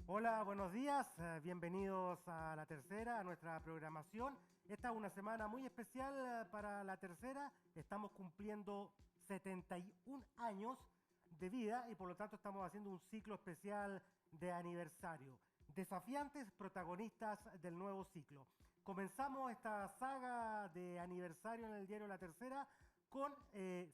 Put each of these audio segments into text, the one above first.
Hola, buenos días, bienvenidos a La Tercera, a nuestra programación. Esta es una semana muy especial para La Tercera. Estamos cumpliendo 71 años de vida y por lo tanto estamos haciendo un ciclo especial de aniversario. Desafiantes protagonistas del nuevo ciclo. Comenzamos esta saga de aniversario en el diario La Tercera con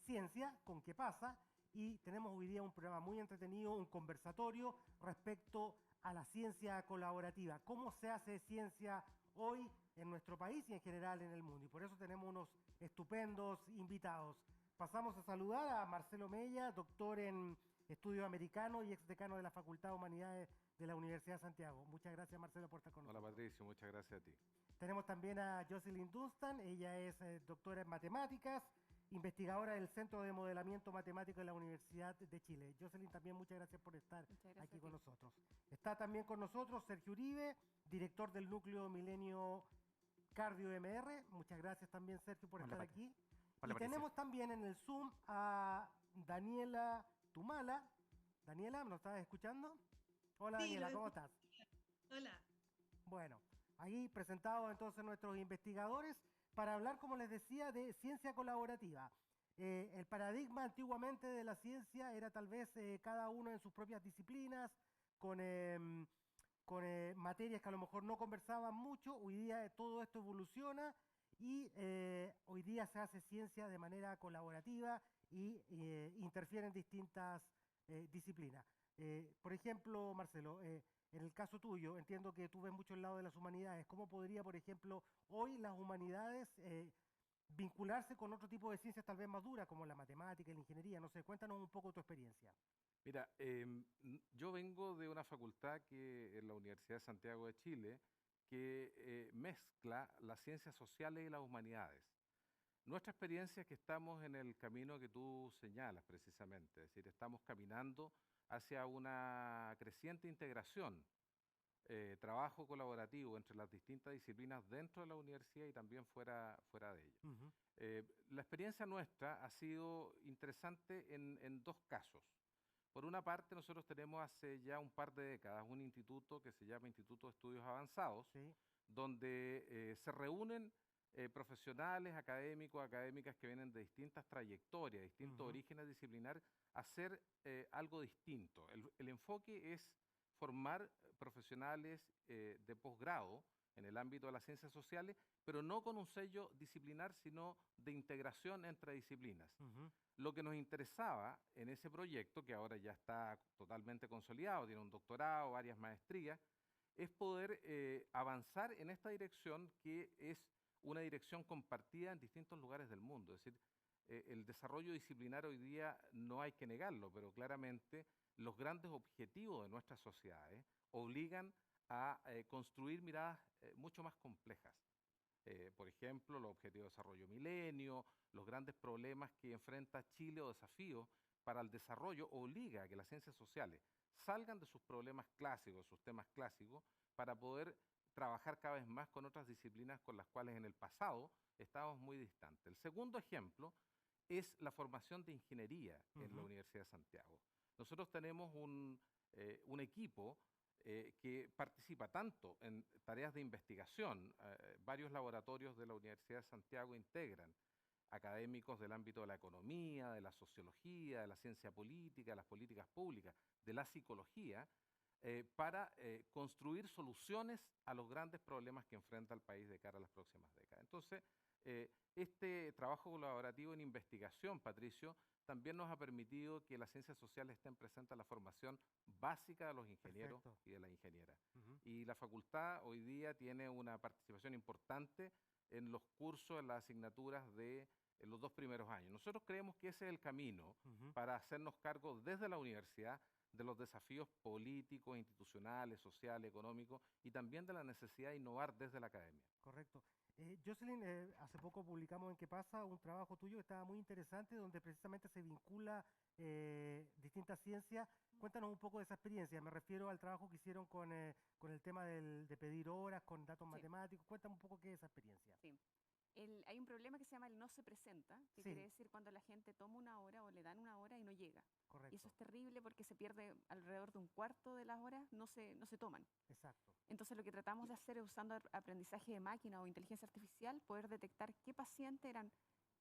ciencia, con qué pasa, y tenemos hoy día un programa muy entretenido, un conversatorio respecto a la ciencia colaborativa, cómo se hace ciencia hoy en nuestro país y en general en el mundo. Y por eso tenemos unos estupendos invitados. Pasamos a saludar a Marcelo Mella, doctor en estudios americanos y exdecano de la Facultad de Humanidades de la Universidad de Santiago. Muchas gracias, Marcelo, por estar con Hola nosotros. Patricio, muchas gracias a ti. Tenemos también a Jocelyn Dunstan, ella es doctora en matemáticas, investigadora del Centro de Modelamiento Matemático de la Universidad de Chile. Jocelyn, también muchas gracias por estar Muchas gracias aquí a con ti. nosotros. Está también con nosotros Sergio Uribe, director del Núcleo Milenio Cardio MR. Muchas gracias también, Sergio, por Hola, estar aquí. Hola, Y Patricio. tenemos también en el Zoom a Daniela Tumala. Daniela, ¿nos estás escuchando? Hola Sí, lo Daniela, ¿cómo escucho. estás? Hola. Bueno, ahí presentados entonces nuestros investigadores para hablar, como les decía, de ciencia colaborativa. El paradigma antiguamente de la ciencia era tal vez cada uno en sus propias disciplinas, con, materias que a lo mejor no conversaban mucho. Hoy día todo esto evoluciona y hoy día se hace ciencia de manera colaborativa y interfieren distintas disciplinas. Por ejemplo, Marcelo, en el caso tuyo, entiendo que tú ves mucho el lado de las humanidades. ¿Cómo podría, por ejemplo, hoy las humanidades vincularse con otro tipo de ciencias tal vez más duras, como la matemática y la ingeniería? No sé, cuéntanos un poco tu experiencia. Mira, yo vengo de una facultad que en la Universidad de Santiago de Chile que mezcla las ciencias sociales y las humanidades. Nuestra experiencia es que estamos en el camino que tú señalas precisamente, es decir, estamos caminando hacia una creciente integración, trabajo colaborativo entre las distintas disciplinas dentro de la universidad y también fuera de ella. Ujú. La experiencia nuestra ha sido interesante en dos casos. Por una parte, nosotros tenemos hace ya un par de décadas un instituto que se llama Instituto de Estudios Avanzados, Sí. donde se reúnen profesionales, académicos, académicas que vienen de distintas trayectorias, distintos Ujú. orígenes disciplinar, a hacer algo distinto. El enfoque es formar profesionales de posgrado en el ámbito de las ciencias sociales, pero no con un sello disciplinar, sino de integración entre disciplinas. Ujú. Lo que nos interesaba en ese proyecto, que ahora ya está totalmente consolidado, tiene un doctorado, varias maestrías, es poder avanzar en esta dirección que es una dirección compartida en distintos lugares del mundo. Es decir, el desarrollo disciplinar hoy día no hay que negarlo, pero claramente los grandes objetivos de nuestras sociedades obligan a construir miradas mucho más complejas. Por ejemplo, los objetivos de desarrollo milenio, los grandes problemas que enfrenta Chile o desafíos para el desarrollo, obliga a que las ciencias sociales salgan de sus problemas clásicos, sus temas clásicos, para poder trabajar cada vez más con otras disciplinas con las cuales en el pasado estábamos muy distantes. El segundo ejemplo es la formación de ingeniería en la Ujú. Universidad de Santiago. Nosotros tenemos un equipo que participa tanto en tareas de investigación. Varios laboratorios de la Universidad de Santiago integran académicos del ámbito de la economía, de la sociología, de la ciencia política, de las políticas públicas, de la psicología, para construir soluciones a los grandes problemas que enfrenta el país de cara a las próximas décadas. Entonces, este trabajo colaborativo en investigación, Patricio, también nos ha permitido que las ciencias sociales estén presentes en la formación básica de los ingenieros Perfecto. y de las ingenieras. Ujú. Y la facultad hoy día tiene una participación importante en los cursos, en las asignaturas de los dos primeros años. Nosotros creemos que ese es el camino Ujú. para hacernos cargo desde la universidad de los desafíos políticos, institucionales, sociales, económicos y también de la necesidad de innovar desde la academia. Correcto. Jocelyn, hace poco publicamos en ¿Qué pasa? Un trabajo tuyo que estaba muy interesante, donde precisamente se vincula distintas ciencias. Cuéntanos un poco de esa experiencia. Me refiero al trabajo que hicieron con el tema de pedir horas, con datos Sí, matemáticos. Cuéntame un poco qué es esa experiencia. sí. Hay un problema que se llama el no se presenta, que Sí, quiere decir cuando la gente toma una hora o le dan una hora y no llega. Y eso correcto, es terrible porque se pierde alrededor de un cuarto de las horas, no se toman. exacto. Entonces lo que tratamos de hacer es usando aprendizaje de máquina o inteligencia artificial, poder detectar qué pacientes eran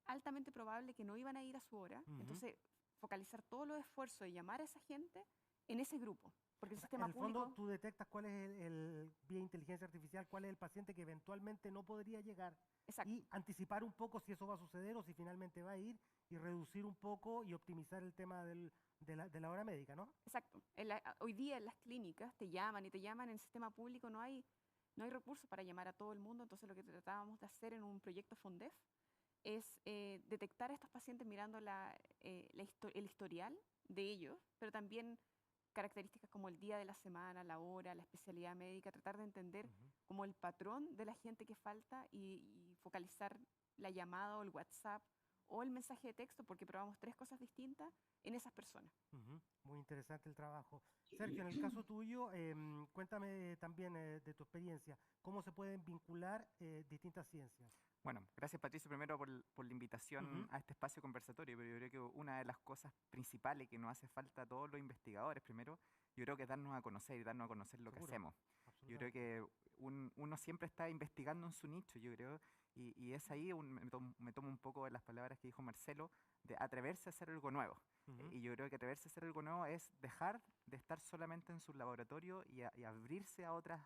altamente probable que no iban a ir a su hora. Ujú. Entonces focalizar todos los esfuerzos y llamar a esa gente en ese grupo. Porque O el sea, en sistema el fondo público, tú detectas cuál es vía inteligencia artificial, cuál es el paciente que eventualmente no podría llegar exacto, y anticipar un poco si eso va a suceder o si finalmente va a ir y reducir un poco y optimizar el tema de la hora médica, ¿no? exacto. Hoy día en las clínicas te llaman y te llaman, en el sistema público no hay recursos para llamar a todo el mundo, entonces lo que tratábamos de hacer en un proyecto FONDEF es detectar a estos pacientes mirando el historial de ellos, pero también características como el día de la semana, la hora, la especialidad médica, tratar de entender Ujú. como el patrón de la gente que falta y focalizar la llamada o el WhatsApp o el mensaje de texto, porque probamos 3 cosas distintas en esas personas. Ujú. Muy interesante el trabajo. Sergio, en el caso tuyo, cuéntame también de tu experiencia, ¿cómo se pueden vincular distintas ciencias? Bueno, gracias Patricio primero por la Ujú. invitación a este espacio conversatorio, pero yo creo que una de las cosas principales que nos hace falta a todos los investigadores, primero, yo creo que es darnos a conocer y darnos a conocer lo que Seguro, hacemos. Yo creo absolutamente. que uno siempre está investigando en su nicho, yo creo, y es ahí, me tomo un poco de las palabras que dijo Marcelo, de atreverse a hacer algo nuevo. Ujú. Y yo creo que atreverse a hacer algo nuevo es dejar de estar solamente en su laboratorio y abrirse a otras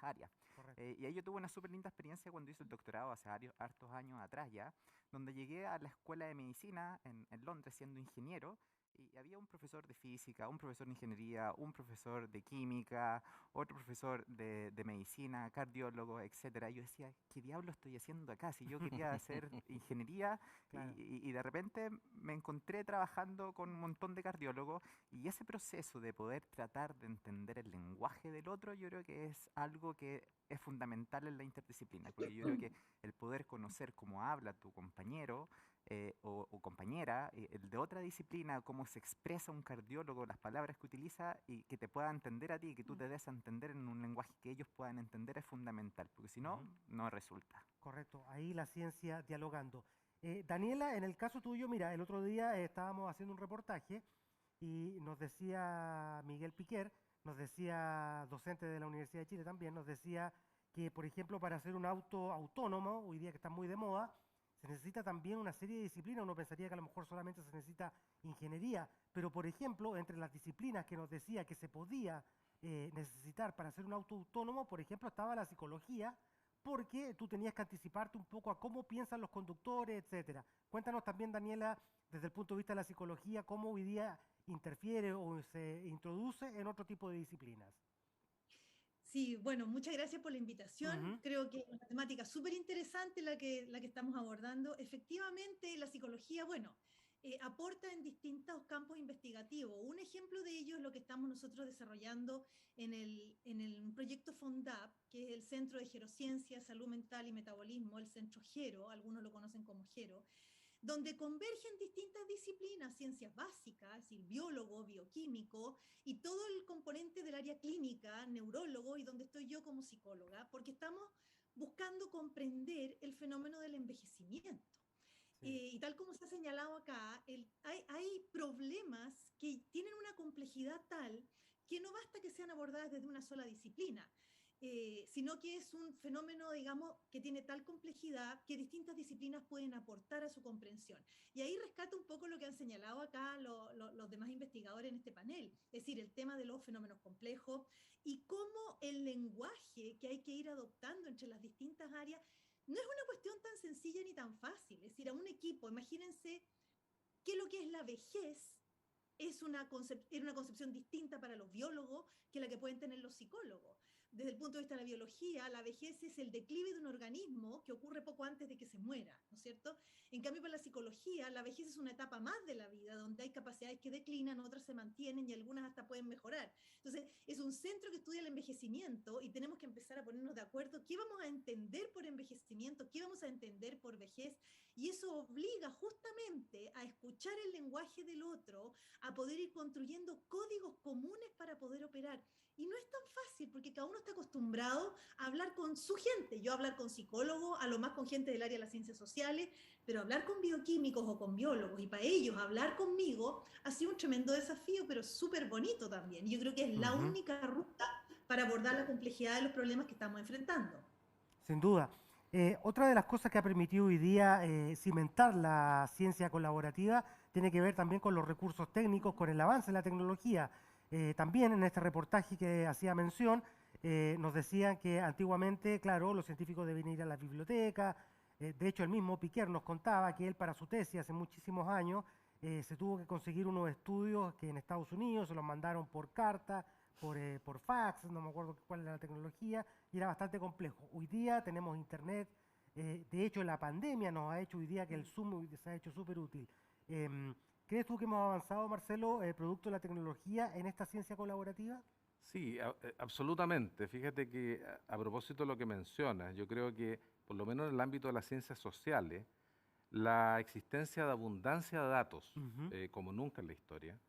áreas. Correcto. Y ahí yo tuve una súper linda experiencia cuando hice el doctorado hace hartos años atrás ya, donde llegué a la escuela de medicina en Londres siendo ingeniero y había un profesor de física, un profesor de ingeniería, un profesor de química, otro profesor de medicina, cardiólogo, etcétera. Yo decía, ¿qué diablo estoy haciendo acá? Si yo quería hacer ingeniería y, Claro. y de repente me encontré trabajando con un montón de cardiólogos y ese proceso de poder tratar de entender el lenguaje del otro, yo creo que es algo que es fundamental en la interdisciplina, porque yo creo que el poder conocer cómo habla tu compañero o compañera, el de otra disciplina, cómo se expresa un cardiólogo, las palabras que utiliza y que te pueda entender a ti, que tú te des a entender en un lenguaje que ellos puedan entender es fundamental, porque si no, Ujú. no resulta. Correcto, ahí la ciencia dialogando. Daniela, en el caso tuyo, mira, el otro día estábamos haciendo un reportaje y nos decía Miguel Piquer, nos decía docente de la Universidad de Chile también, nos decía que, por ejemplo, para hacer un auto autónomo, hoy día que está muy de moda, se necesita también una serie de disciplinas. Uno pensaría que a lo mejor solamente se necesita ingeniería, pero, por ejemplo, entre las disciplinas que nos decía que se podía necesitar para hacer un auto autónomo, por ejemplo, estaba la psicología, porque tú tenías que anticiparte un poco a cómo piensan los conductores, etcétera. Cuéntanos también, Daniela, desde el punto de vista de la psicología, cómo hoy día interfiere o se introduce en otro tipo de disciplinas. Sí, bueno, muchas gracias por la invitación. Ujú. Creo que es una temática súper interesante la que estamos abordando. Efectivamente, la psicología, bueno, aporta en distintos campos investigativos. Un ejemplo de ello es lo que estamos nosotros desarrollando en el proyecto FONDAP, que es el Centro de Gerociencia, Salud Mental y Metabolismo, el Centro GERO, algunos lo conocen como GERO, donde convergen distintas disciplinas, ciencias básicas, es decir, biólogo, bioquímico y todo el componente del área clínica, neurólogo, y donde estoy yo como psicóloga, porque estamos buscando comprender el fenómeno del envejecimiento. Sí. Y tal como se ha señalado acá, hay problemas que tienen una complejidad tal que no basta que sean abordadas desde una sola disciplina, sino que es un fenómeno, digamos, que tiene tal complejidad que distintas disciplinas pueden aportar a su comprensión. Y ahí rescato un poco lo que han señalado acá los demás investigadores en este panel, es decir, el tema de los fenómenos complejos y cómo el lenguaje que hay que ir adoptando entre las distintas áreas no es una cuestión tan sencilla ni tan fácil. Es decir, a un equipo, imagínense qué es lo que es la vejez. Era una concepción distinta para los biólogos que la que pueden tener los psicólogos. Desde el punto de vista de la biología, la vejez es el declive de un organismo que ocurre poco antes de que se muera, ¿no es cierto? En cambio, para la psicología, la vejez es una etapa más de la vida, donde hay capacidades que declinan, otras se mantienen y algunas hasta pueden mejorar. Entonces, es un centro que estudia el envejecimiento y tenemos que empezar a ponernos de acuerdo qué vamos a entender por envejecimiento, qué vamos a entender por vejez, y eso obliga justamente a escuchar el lenguaje del otro, a poder ir construyendo códigos comunes para poder operar. Y no es tan fácil porque cada uno está está acostumbrado a hablar con su gente. Yo hablar con psicólogos, a lo más con gente del área de las ciencias sociales, pero hablar con bioquímicos o con biólogos y para ellos hablar conmigo ha sido un tremendo desafío, pero súper bonito también. Yo creo que es la única ruta para abordar la complejidad de los problemas que estamos enfrentando. Sin duda. Otra de las cosas que ha permitido hoy día cimentar la ciencia colaborativa tiene que ver también con los recursos técnicos, con el avance de la tecnología. También en este reportaje que hacía mención, nos decían que antiguamente, claro, los científicos debían ir a la biblioteca. De hecho, el mismo Piquer nos contaba que él para su tesis hace muchísimos años se tuvo que conseguir unos estudios que en Estados Unidos se los mandaron por carta, por fax, no me acuerdo cuál era la tecnología, y era bastante complejo. Hoy día tenemos internet, de hecho la pandemia nos ha hecho hoy día que el Zoom se ha hecho súper útil. ¿Crees tú que hemos avanzado, Marcelo, producto de la tecnología en esta ciencia colaborativa? Sí, absolutamente. Fíjate que a propósito de lo que mencionas, yo creo que por lo menos en el ámbito de las ciencias sociales, la existencia de abundancia de datos, como nunca en la historia,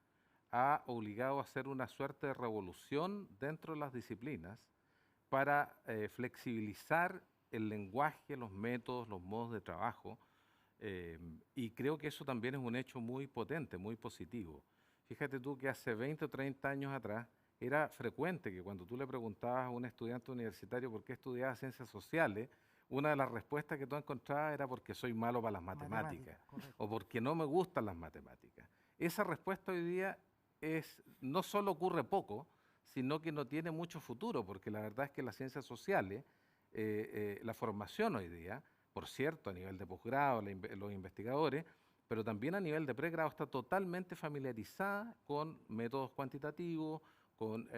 ha obligado a hacer una suerte de revolución dentro de las disciplinas para flexibilizar el lenguaje, los métodos, los modos de trabajo, y creo que eso también es un hecho muy potente, muy positivo. Fíjate tú que hace 20 o 30 años atrás era frecuente que cuando tú le preguntabas a un estudiante universitario por qué estudiaba ciencias sociales, una de las respuestas que tú encontrabas era porque soy malo para las matemáticas o porque no me gustan las matemáticas. Esa respuesta hoy día no solo ocurre poco, sino que no tiene mucho futuro, porque la verdad es que las ciencias sociales, la formación hoy día, por cierto, a nivel de posgrado, los investigadores, pero también a nivel de pregrado está totalmente familiarizada con métodos cuantitativos, con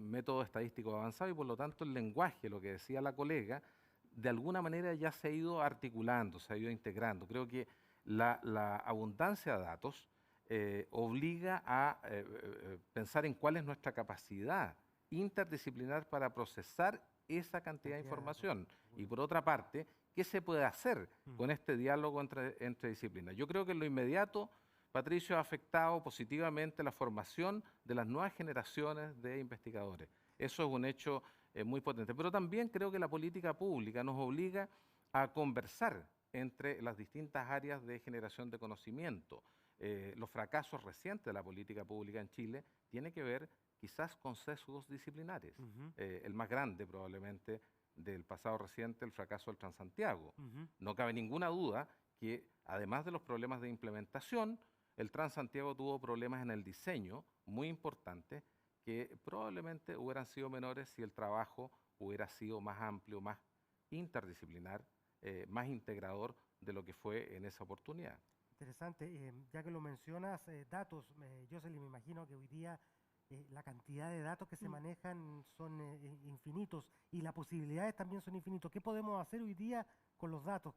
métodos estadísticos avanzados y por lo tanto el lenguaje, lo que decía la colega, de alguna manera ya se ha ido articulando, se ha ido integrando. Creo que la abundancia de datos obliga a pensar en cuál es nuestra capacidad interdisciplinar para procesar esa cantidad de información. Y por otra parte, ¿qué se puede hacer con este diálogo entre disciplinas? Yo creo que en lo inmediato, Patricio, ha afectado positivamente la formación de las nuevas generaciones de investigadores. Eso es un hecho muy potente. Pero también creo que la política pública nos obliga a conversar entre las distintas áreas de generación de conocimiento. Los fracasos recientes de la política pública en Chile tienen que ver quizás con sesgos disciplinares. El más grande probablemente del pasado reciente, el fracaso del Transantiago. No cabe ninguna duda que además de los problemas de implementación, el Transantiago tuvo problemas en el diseño muy importantes que probablemente hubieran sido menores si el trabajo hubiera sido más amplio, más interdisciplinar, más integrador de lo que fue en esa oportunidad. Interesante, ya que lo mencionas, datos, Jocelyn, me imagino que hoy día la cantidad de datos que se manejan son infinitos y las posibilidades también son infinitos. ¿Qué podemos hacer hoy día con los datos?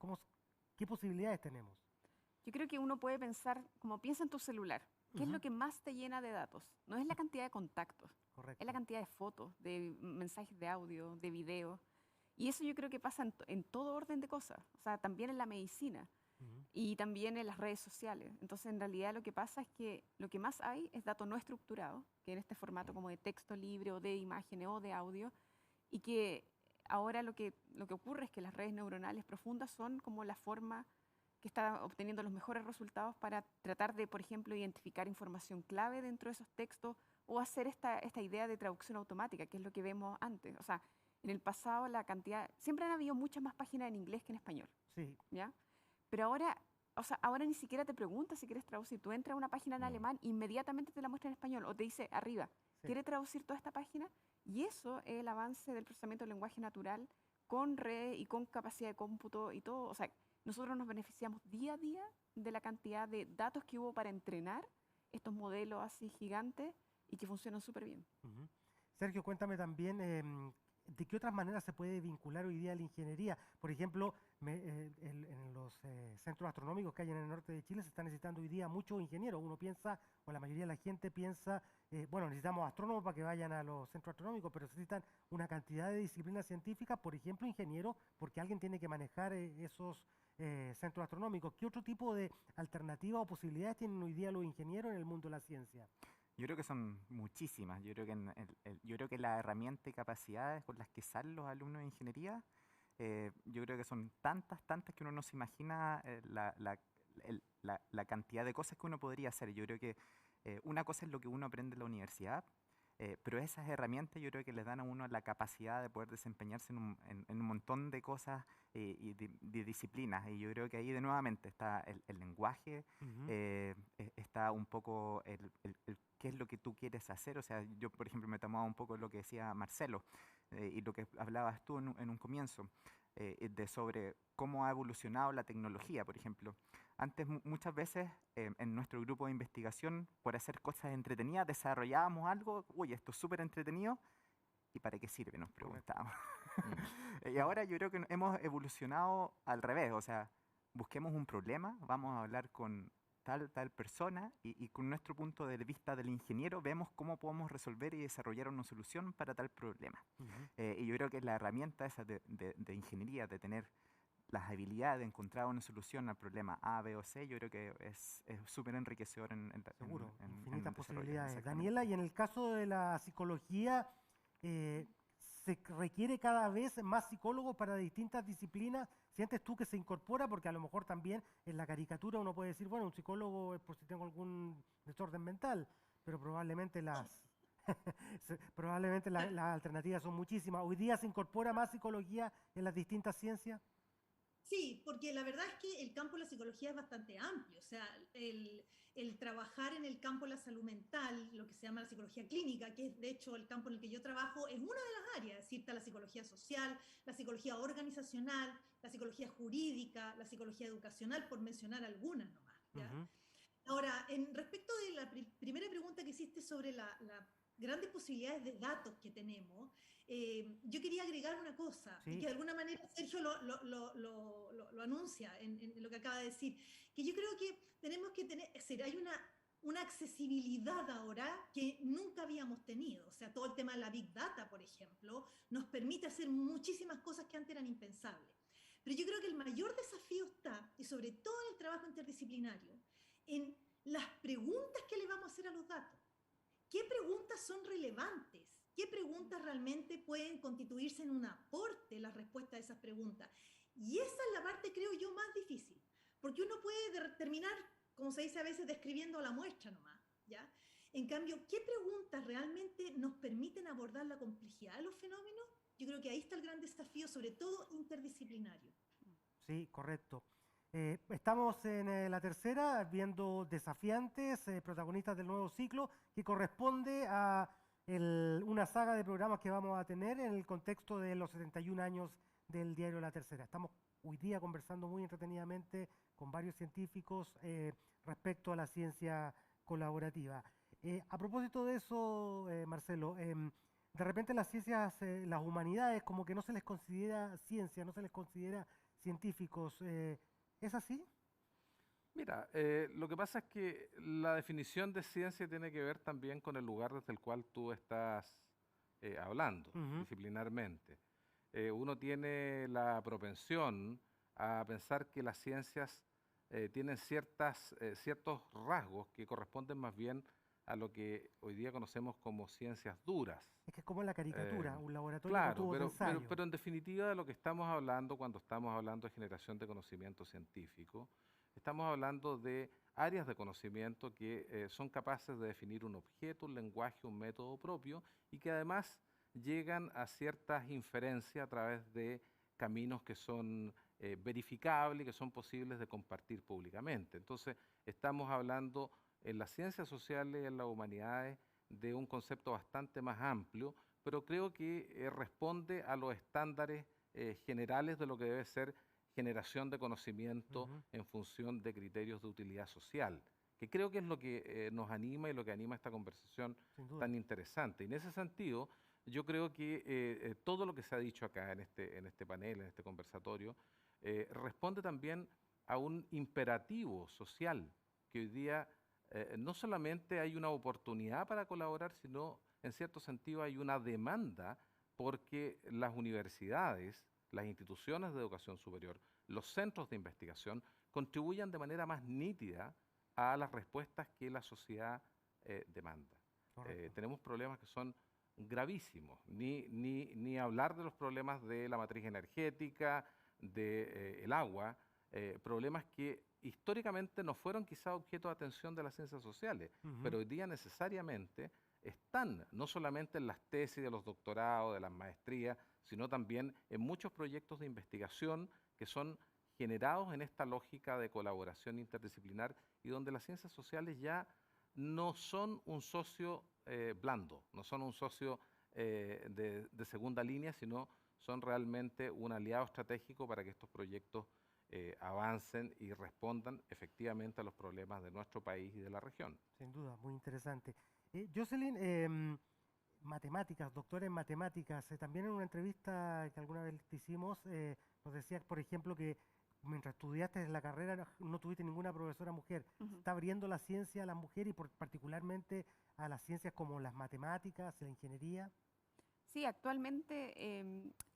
¿Qué posibilidades tenemos? Yo creo que uno puede pensar, como piensa en tu celular, ¿qué es lo que más te llena de datos? No es la cantidad de contactos, es la cantidad de fotos, de mensajes de audio, de video. Y eso yo creo que pasa en todo orden de cosas, o sea, también en la medicina y también en las redes sociales. Entonces, en realidad lo que pasa es que lo que más hay es dato no estructurado, que en este formato como de texto libre o de imágenes o de audio, y que ahora lo que ocurre es que las redes neuronales profundas son como la forma que está obteniendo los mejores resultados para tratar de, por ejemplo, identificar información clave dentro de esos textos o hacer esta idea de traducción automática, que es lo que vemos antes. O sea, en el pasado siempre han habido muchas más páginas en inglés que en español. Sí. ¿Ya? Pero ahora, o sea, ahora ni siquiera te preguntas si quieres traducir. Tú entras a una página en alemán, inmediatamente te la muestra en español o te dice arriba, ¿quiere traducir toda esta página? Y eso es el avance del procesamiento del lenguaje natural con red y con capacidad de cómputo y todo. O sea, nosotros nos beneficiamos día a día de la cantidad de datos que hubo para entrenar estos modelos así gigantes y que funcionan súper bien. Sergio, cuéntame también de qué otras maneras se puede vincular hoy día la ingeniería. Por ejemplo, en los centros astronómicos que hay en el norte de Chile se está necesitando hoy día muchos ingenieros. Uno piensa, o la mayoría de la gente piensa, bueno, necesitamos astrónomos para que vayan a los centros astronómicos, pero se necesitan una cantidad de disciplinas científicas, por ejemplo, ingenieros, porque alguien tiene que manejar esos centros astronómicos. ¿Qué otro tipo de alternativas o posibilidades tienen hoy día los ingenieros en el mundo de la ciencia? Yo creo que son muchísimas. Yo creo que, yo creo que la herramienta y capacidades con las que salen los alumnos de ingeniería, yo creo que son tantas, tantas que uno no se imagina la cantidad de cosas que uno podría hacer. Yo creo que una cosa es lo que uno aprende en la universidad, pero esas herramientas yo creo que les dan a uno la capacidad de poder desempeñarse en un montón de cosas y de disciplinas. Y yo creo que ahí de nuevamente está el lenguaje, Ujú. está un poco el qué es lo que tú quieres hacer. O sea, yo por ejemplo me tomaba un poco lo que decía Marcelo y lo que hablabas tú en un comienzo, de sobre cómo ha evolucionado la tecnología, por ejemplo. Antes muchas veces en nuestro grupo de investigación, por hacer cosas entretenidas, desarrollábamos algo, uy, esto es súper entretenido, ¿y para qué sirve? Nos Correcto. preguntábamos. Mm. Y ahora yo creo que hemos evolucionado al revés, o sea, busquemos un problema, vamos a hablar con tal persona y con nuestro punto de vista del ingeniero vemos cómo podemos resolver y desarrollar una solución para tal problema. Ujú. Y yo creo que la herramienta esa de ingeniería, de tener las habilidades de encontrar una solución al problema A, B o C, yo creo que es súper enriquecedor Seguro, en infinitas el desarrollo. posibilidades. Exactamente. Daniela, y en el caso de la psicología, eh, ¿se requiere cada vez más psicólogos para distintas disciplinas? ¿Sientes tú que se incorpora? Porque a lo mejor también en la caricatura uno puede decir, bueno, un psicólogo es por si tengo algún desorden mental, pero probablemente probablemente las alternativas son muchísimas. ¿Hoy día se incorpora más psicología en las distintas ciencias? Sí, porque la verdad es que el campo de la psicología es bastante amplio, o sea, el trabajar en el campo de la salud mental, lo que se llama la psicología clínica, que es de hecho el campo en el que yo trabajo, es una de las áreas, es decir, está la psicología social, la psicología organizacional, la psicología jurídica, la psicología educacional, por mencionar algunas nomás, ¿ya? Ujú. Ahora, respecto de la primera pregunta que hiciste sobre las grandes posibilidades de datos que tenemos, yo quería agregar una cosa, y que Sí, de alguna manera Sergio lo anuncia en lo que acaba de decir, que yo creo que tenemos que tener, es decir, hay una accesibilidad ahora que nunca habíamos tenido. O sea, todo el tema de la Big Data, por ejemplo, nos permite hacer muchísimas cosas que antes eran impensables. Pero yo creo que el mayor desafío está, y sobre todo en el trabajo interdisciplinario, en las preguntas que le vamos a hacer a los datos. ¿Qué preguntas son relevantes? ¿Qué preguntas realmente pueden constituirse en un aporte la respuesta a esas preguntas? Y esa es la parte, creo yo, más difícil, porque uno puede terminar, como se dice a veces, describiendo la muestra nomás, ¿ya? En cambio, ¿qué preguntas realmente nos permiten abordar la complejidad de los fenómenos? Yo creo que ahí está el gran desafío, sobre todo interdisciplinario. sí, correcto. Estamos en la tercera, viendo desafiantes, protagonistas del nuevo ciclo, que corresponde a una saga de programas que vamos a tener en el contexto de los 71 años del diario La Tercera. Estamos hoy día conversando muy entretenidamente con varios científicos respecto a la ciencia colaborativa. A propósito de eso, Marcelo, de repente las ciencias, las humanidades, como que no se les considera ciencia, no se les considera científicos. ¿Es así? Mira, lo que pasa es que la definición de ciencia tiene que ver también con el lugar desde el cual tú estás hablando, Ujú. disciplinarmente. Uno tiene la propensión a pensar que las ciencias tienen ciertos rasgos que corresponden más bien a lo que hoy día conocemos como ciencias duras. Es que es como en la Eh, caricatura, un laboratorio con claro, tubos de ensayo. pero en definitiva de lo que estamos hablando cuando estamos hablando de generación de conocimiento científico, estamos hablando de áreas de conocimiento que son capaces de definir un objeto, un lenguaje, un método propio y que además llegan a ciertas inferencias a través de caminos que son verificables y que son posibles de compartir públicamente. Entonces, estamos hablando en las ciencias sociales y en las humanidades de un concepto bastante más amplio, pero creo que responde a los estándares generales de lo que debe ser generación de conocimiento Ujú. en función de criterios de utilidad social, que creo que es lo que nos anima y lo que anima esta conversación Sin duda. tan interesante. Y en ese sentido, yo creo que todo lo que se ha dicho acá en este panel, en este conversatorio, responde también a un imperativo social que hoy día no solamente hay una oportunidad para colaborar, sino en cierto sentido hay una demanda porque las universidades, las instituciones de educación superior, los centros de investigación contribuyan de manera más nítida a las respuestas que la sociedad demanda. Correcto. Tenemos problemas que son gravísimos, ni hablar de los problemas de la matriz energética, del agua, problemas que históricamente no fueron quizá objeto de atención de las ciencias sociales, Ujú. pero hoy día necesariamente están no solamente en las tesis de los doctorados, de las maestrías, sino también en muchos proyectos de investigación que son generados en esta lógica de colaboración interdisciplinar y donde las ciencias sociales ya no son un socio blando, no son un socio de segunda línea, sino son realmente un aliado estratégico para que estos proyectos avancen y respondan efectivamente a los problemas de nuestro país y de la región. Sin duda, muy interesante. Jocelyn, matemáticas, doctora en matemáticas, también en una entrevista que alguna vez te hicimos, nos decías, por ejemplo, que mientras estudiaste en la carrera no tuviste ninguna profesora mujer. Ujú. Está abriendo la ciencia a la mujer y particularmente a las ciencias como las matemáticas, la ingeniería. Sí, actualmente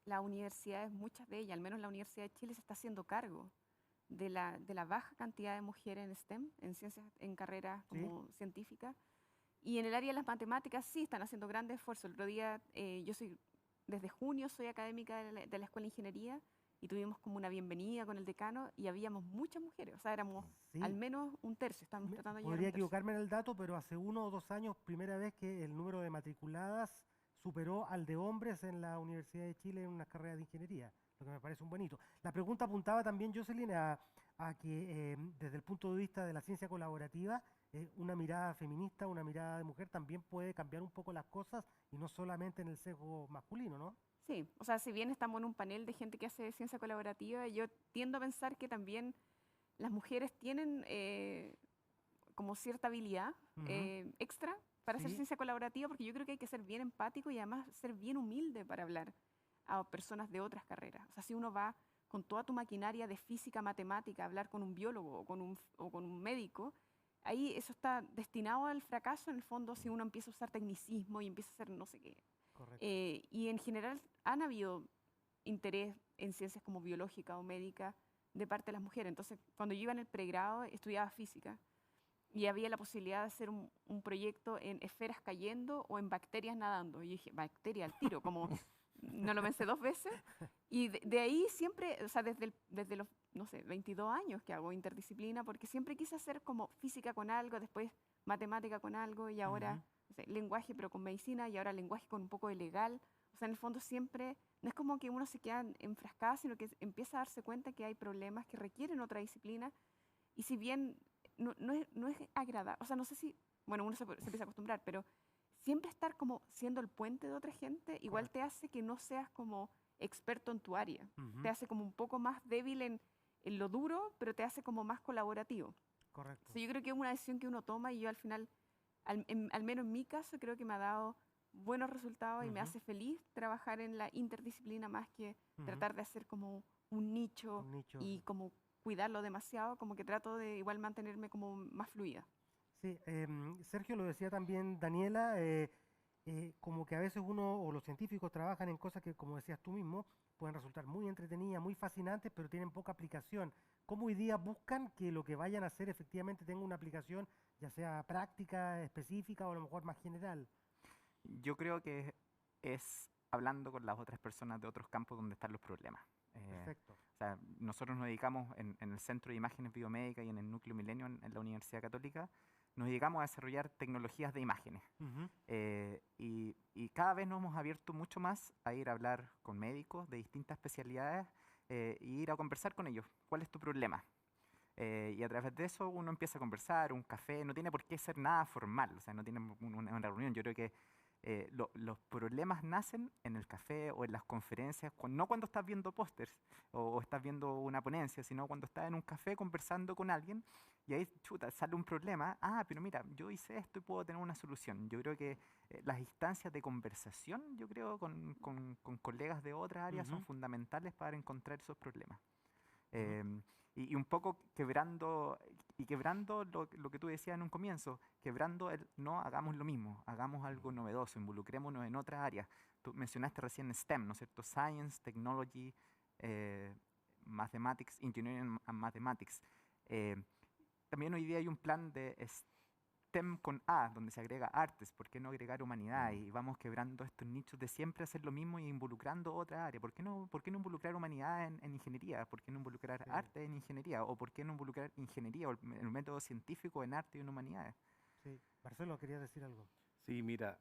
las universidades, muchas de ellas, al menos la Universidad de Chile, se está haciendo cargo de la baja cantidad de mujeres en STEM, en ciencias, en carreras ¿Sí? como científicas. Y en el área de las matemáticas sí están haciendo grandes esfuerzos. El otro día, desde junio soy académica de la Escuela de Ingeniería y tuvimos como una bienvenida con el decano y habíamos muchas mujeres, o sea, éramos al Sí. menos un tercio, estamos tratando de llegar a Podría un tercio. equivocarme en el dato, pero hace 1 o 2 años, primera vez que el número de matriculadas superó al de hombres en la Universidad de Chile en una carrera de ingeniería, lo que me parece un buen hito. La pregunta apuntaba también, Jocelyn, a que desde el punto de vista de la ciencia colaborativa, una mirada feminista, una mirada de mujer también puede cambiar un poco las cosas y no solamente en el sesgo masculino, ¿no? Sí, o sea, si bien estamos en un panel de gente que hace ciencia colaborativa, yo tiendo a pensar que también las mujeres tienen como cierta habilidad Ujú. extra para hacer Sí, ciencia colaborativa, porque yo creo que hay que ser bien empático y además ser bien humilde para hablar a personas de otras carreras. O sea, si uno va con toda tu maquinaria de física, matemática, a hablar con un biólogo o con un médico, ahí eso está destinado al fracaso en el fondo si uno empieza a usar tecnicismo y empieza a hacer no sé qué. correcto. Y en general han habido interés en ciencias como biológica o médica de parte de las mujeres. Entonces, cuando yo iba en el pregrado, estudiaba física y había la posibilidad de hacer un proyecto en esferas cayendo o en bacterias nadando. Y yo dije, bacteria al tiro, como no lo pensé 2 veces. Y de ahí siempre, o sea, desde los, no sé, 22 años que hago interdisciplina, porque siempre quise hacer como física con algo, después matemática con algo y ahora Ujú. no sé, lenguaje pero con medicina y ahora lenguaje con un poco de legal. O sea, en el fondo siempre, no es como que uno se queda enfrascada, sino que empieza a darse cuenta que hay problemas que requieren otra disciplina y si bien no es agradable, o sea, no sé si, bueno, uno se empieza a acostumbrar, pero siempre estar como siendo el puente de otra gente, igual te Correcto. hace que no seas como experto en tu área. Te Ujú. hace como un poco más débil en lo duro, pero te hace como más colaborativo. Correcto. Entonces yo creo que es una decisión que uno toma y yo al final, al menos en mi caso, creo que me ha dado buenos resultados y me Ujú. hace feliz trabajar en la interdisciplina más que Ujú. tratar de hacer como un nicho Un nicho. y como cuidarlo demasiado, como que trato de igual mantenerme como más fluida. Sí, Sergio lo decía también Daniela, como que a veces uno o los científicos trabajan en cosas que, como decías tú mismo, pueden resultar muy entretenidas, muy fascinantes, pero tienen poca aplicación. ¿Cómo hoy día buscan que lo que vayan a hacer efectivamente tenga una aplicación, ya sea práctica, específica o a lo mejor más general? Yo creo que es hablando con las otras personas de otros campos donde están los problemas. Perfecto. O sea, nosotros nos dedicamos en el Centro de Imágenes Biomédicas y en el Núcleo Milenio en la Universidad Católica, nos dedicamos a desarrollar tecnologías de imágenes. Ujú. Y cada vez nos hemos abierto mucho más a ir a hablar con médicos de distintas especialidades y ir a conversar con ellos. ¿Cuál es tu problema? Y a través de eso uno empieza a conversar, un café, no tiene por qué ser nada formal, o sea, no tiene una reunión. Yo creo que los problemas nacen en el café o en las conferencias, no cuando estás viendo pósters o estás viendo una ponencia, sino cuando estás en un café conversando con alguien y ahí, chuta, sale un problema. Ah, pero mira, yo hice esto y puedo tener una solución. Yo creo que las instancias de conversación, yo creo, con colegas de otras áreas son Ujú. fundamentales para encontrar esos problemas. Ujú. Em, y un poco quebrando lo que tú decías en un comienzo, quebrando el no hagamos lo mismo, hagamos algo novedoso, involucrémonos en otras áreas. Tú mencionaste recién STEM, ¿no es cierto? Science, Technology, eh, Mathematics, Engineering and Mathematics. Eh, También hoy día hay un plan de STEM con A, donde se agrega artes, ¿por qué no agregar humanidades? Y vamos quebrando estos nichos de siempre hacer lo mismo y involucrando otra área. ¿Por qué no involucrar humanidad en ingeniería? ¿Por qué no involucrar Sí. arte en ingeniería? ¿O por qué no involucrar ingeniería o el método científico en arte y en humanidades? Sí. Marcelo, quería decir algo. Sí, mira,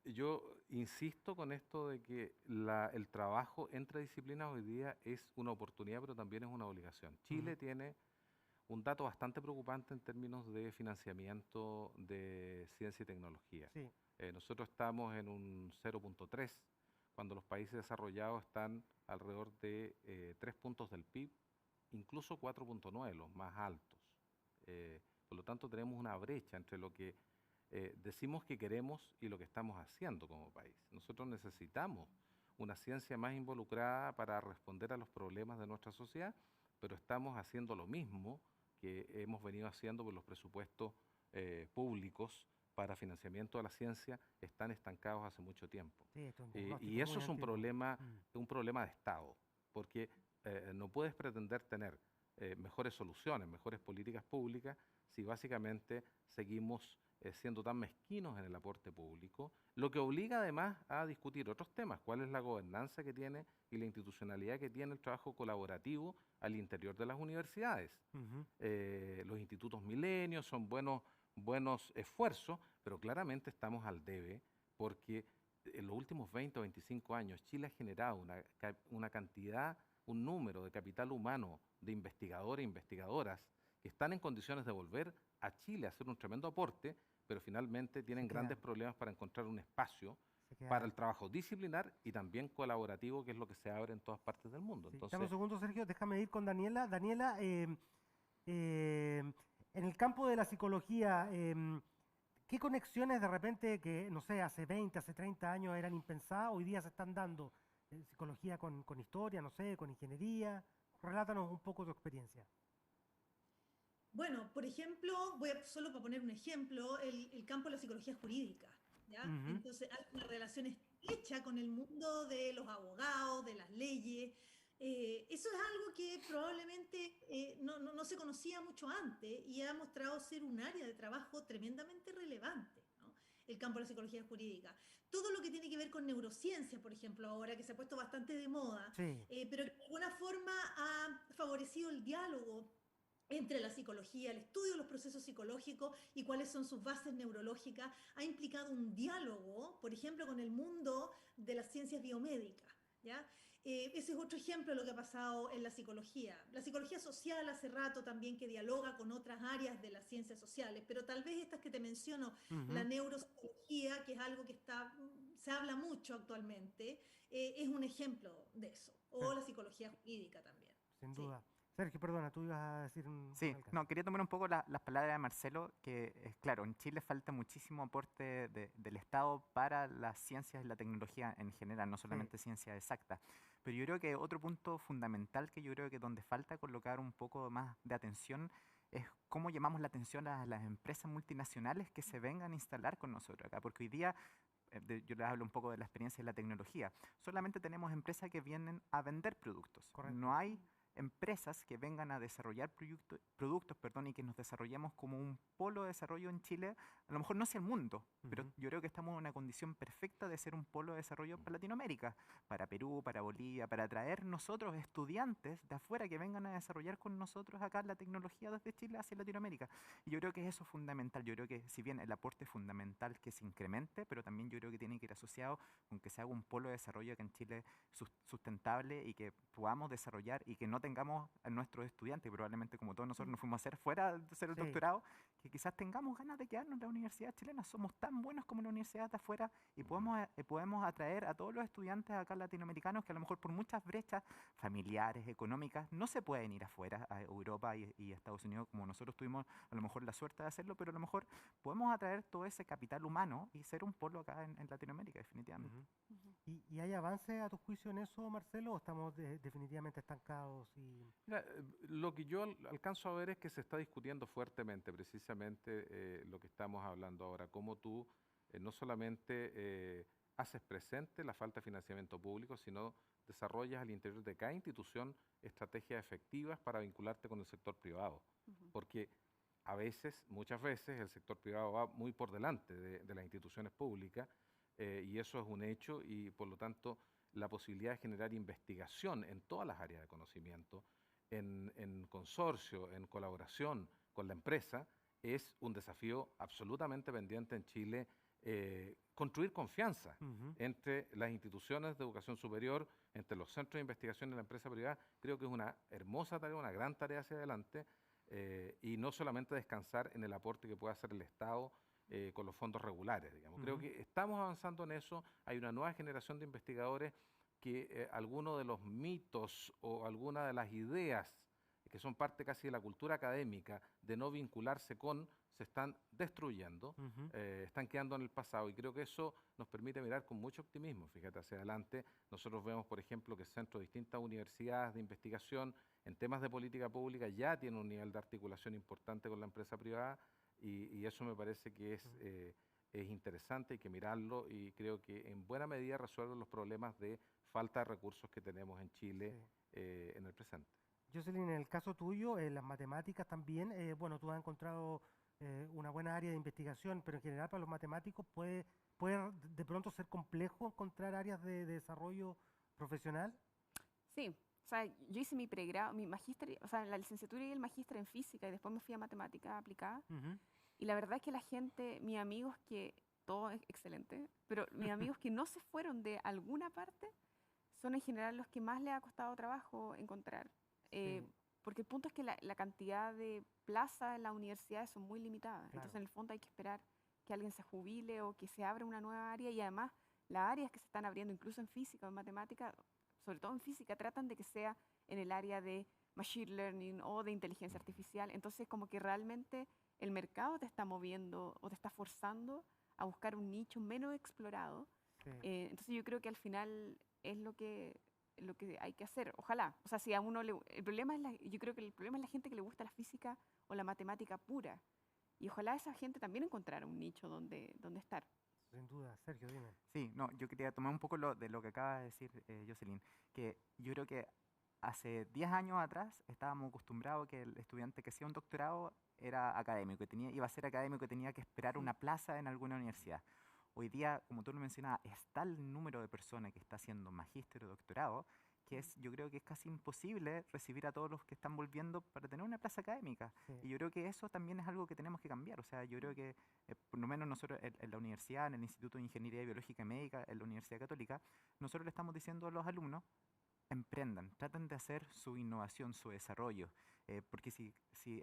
yo insisto con esto de que el trabajo entre disciplinas hoy día es una oportunidad, pero también es una obligación. Chile tiene un dato bastante preocupante en términos de financiamiento de ciencia y tecnología. Sí. Nosotros estamos en un 0.3, cuando los países desarrollados están alrededor de 3 puntos del PIB, incluso 4.9, los más altos. Por lo tanto, tenemos una brecha entre lo que decimos que queremos y lo que estamos haciendo como país. Nosotros necesitamos una ciencia más involucrada para responder a los problemas de nuestra sociedad, pero estamos haciendo lo mismo que hemos venido haciendo por los presupuestos públicos para financiamiento de la ciencia, están estancados hace mucho tiempo. Sí, esto es un Y diagnóstico eso muy es un antiguo. problema de Estado, porque no puedes pretender tener mejores soluciones, mejores políticas públicas, si básicamente seguimos siendo tan mezquinos en el aporte público, lo que obliga además a discutir otros temas, cuál es la gobernanza que tiene y la institucionalidad que tiene el trabajo colaborativo al interior de las universidades. Ujú. Los institutos milenios son buenos esfuerzos, pero claramente estamos al debe porque en los últimos 20 o 25 años Chile ha generado una cantidad, un número de capital humano de investigadores e investigadoras que están en condiciones de volver a Chile a hacer un tremendo aporte, pero finalmente tienen Se quedan. grandes problemas para encontrar un espacio Se queda- para el trabajo disciplinar y también colaborativo, que es lo que se abre en todas partes del mundo. Sí. Entonces, Dame un segundo, Sergio, déjame ir con Daniela. Daniela, en el campo de la psicología, ¿qué conexiones de repente que, no sé, hace 20, hace 30 años eran impensadas, hoy día se están dando? Psicología con historia, no sé, con ingeniería. Relátanos un poco tu experiencia. Bueno, por ejemplo, solo para poner un ejemplo, el campo de la psicología jurídica, ¿ya? Ujú. Entonces hay una relación estrecha con el mundo de los abogados, de las leyes. Eso es algo que probablemente no se conocía mucho antes y ha mostrado ser un área de trabajo tremendamente relevante, ¿no? El campo de la psicología jurídica. Todo lo que tiene que ver con neurociencia, por ejemplo, ahora que se ha puesto bastante de moda, Sí. pero que de alguna forma ha favorecido el diálogo entre la psicología, el estudio de los procesos psicológicos y cuáles son sus bases neurológicas, ha implicado un diálogo, por ejemplo, con el mundo de las ciencias biomédicas, ¿ya? Ese es otro ejemplo de lo que ha pasado en la psicología. La psicología social hace rato también que dialoga con otras áreas de las ciencias sociales, pero tal vez estas que te menciono, la Ujú. neuropsicología, que es algo que se habla mucho actualmente, es un ejemplo de eso. O la psicología jurídica también. Sin Sí. duda. Sergio, perdona, tú ibas a decir un Sí, alcance. no, quería tomar un poco las palabras de Marcelo, que es claro, en Chile falta muchísimo aporte del Estado para las ciencias y la tecnología en general, no solamente ciencias exactas. Pero yo creo que otro punto fundamental que yo creo que donde falta colocar un poco más de atención es cómo llamamos la atención a las empresas multinacionales que se vengan a instalar con nosotros acá, porque hoy día yo les hablo un poco de la experiencia de la tecnología. Solamente tenemos empresas que vienen a vender productos. Correcto. No hay empresas que vengan a desarrollar productos, perdón, y que nos desarrollemos como un polo de desarrollo en Chile, a lo mejor no hacia el mundo, pero Ujú. yo creo que estamos en una condición perfecta de ser un polo de desarrollo para Latinoamérica, para Perú, para Bolivia, para atraer nosotros estudiantes de afuera que vengan a desarrollar con nosotros acá la tecnología desde Chile hacia Latinoamérica. Y yo creo que eso es fundamental. Yo creo que si bien el aporte es fundamental que se incremente, pero también yo creo que tiene que ir asociado con que se haga un polo de desarrollo acá en Chile sustentable y que podamos desarrollar y que no tengamos a nuestros estudiantes, probablemente como todos nosotros nos fuimos a hacer fuera de hacer el Sí. doctorado, que quizás tengamos ganas de quedarnos en la universidad chilena. Somos tan buenos como la universidad de afuera y podemos atraer a todos los estudiantes acá latinoamericanos que a lo mejor por muchas brechas familiares, económicas, no se pueden ir afuera, a Europa y Estados Unidos, como nosotros tuvimos a lo mejor la suerte de hacerlo, pero a lo mejor podemos atraer todo ese capital humano y ser un polo acá en Latinoamérica, definitivamente. Ujú. Ujú. ¿Y hay avance a tu juicio en eso, Marcelo, o estamos definitivamente estancados? mira, lo que yo alcanzo a ver es que se está discutiendo fuertemente precisamente lo que estamos hablando ahora, cómo tú no solamente haces presente la falta de financiamiento público, sino desarrollas al interior de cada institución estrategias efectivas para vincularte con el sector privado. Ujú. Porque a veces, muchas veces, el sector privado va muy por delante de las instituciones públicas, y eso es un hecho, y por lo tanto la posibilidad de generar investigación en todas las áreas de conocimiento, en consorcio, en colaboración con la empresa, es un desafío absolutamente pendiente en Chile. Construir confianza Ujú. entre las instituciones de educación superior, entre los centros de investigación y la empresa privada, creo que es una hermosa tarea, una gran tarea hacia adelante, y no solamente descansar en el aporte que pueda hacer el Estado con los fondos regulares, digamos. Creo Ujú. que estamos avanzando en eso, hay una nueva generación de investigadores que algunos de los mitos o algunas de las ideas que son parte casi de la cultura académica de no vincularse con, se están destruyendo, Ujú. están quedando en el pasado, y creo que eso nos permite mirar con mucho optimismo, fíjate, hacia adelante. Nosotros vemos, por ejemplo, que centros de distintas universidades de investigación en temas de política pública ya tienen un nivel de articulación importante con la empresa privada, y eso me parece que Ujú. es interesante, hay que mirarlo, y creo que en buena medida resuelve los problemas de falta de recursos que tenemos en Chile Sí. en el presente. Jocelyn, en el caso tuyo, en las matemáticas también, bueno, tú has encontrado una buena área de investigación, pero en general para los matemáticos puede de pronto ser complejo encontrar áreas de desarrollo profesional. Sí, o sea, yo hice mi pregrado, mi magíster, o sea, la licenciatura y el magíster en física y después me fui a matemática aplicada. Ujú. Y la verdad es que la gente, mis amigos que, todo es excelente, pero mis amigos que no se fueron de alguna parte son en general los que más les ha costado trabajo encontrar. Eh, Sí, porque el punto es que la cantidad de plazas en las universidades son muy limitadas. Entonces, claro. en el fondo hay que esperar que alguien se jubile o que se abra una nueva área, y además las áreas que se están abriendo, incluso en física o en matemática, sobre todo en física, tratan de que sea en el área de machine learning o de inteligencia artificial. Entonces, como que realmente el mercado te está moviendo o te está forzando a buscar un nicho menos explorado. Sí. Entonces yo creo que al final es lo que hay que hacer. Ojalá. O sea, si a uno le... El problema es yo creo que el problema es la gente que le gusta la física o la matemática pura. Y ojalá esa gente también encontrara un nicho donde estar. Sin duda. Sergio, dime. Sí, no, yo quería tomar un poco de lo que acaba de decir Jocelyn, que yo creo que hace 10 años atrás estábamos acostumbrados que el estudiante que hacía un doctorado era académico, iba a ser académico y tenía que esperar Mm. una plaza en alguna universidad. Hoy día, como tú lo mencionabas, es tal el número de personas que está haciendo magíster o doctorado que Mm. yo creo que es casi imposible recibir a todos los que están volviendo para tener una plaza académica. Sí. Y yo creo que eso también es algo que tenemos que cambiar. O sea, yo creo Mm. que por lo menos nosotros en la universidad, en el Instituto de Ingeniería Biológica y Médica, en la Universidad Católica, nosotros le estamos diciendo a los alumnos, emprendan, traten de hacer su innovación, su desarrollo, porque si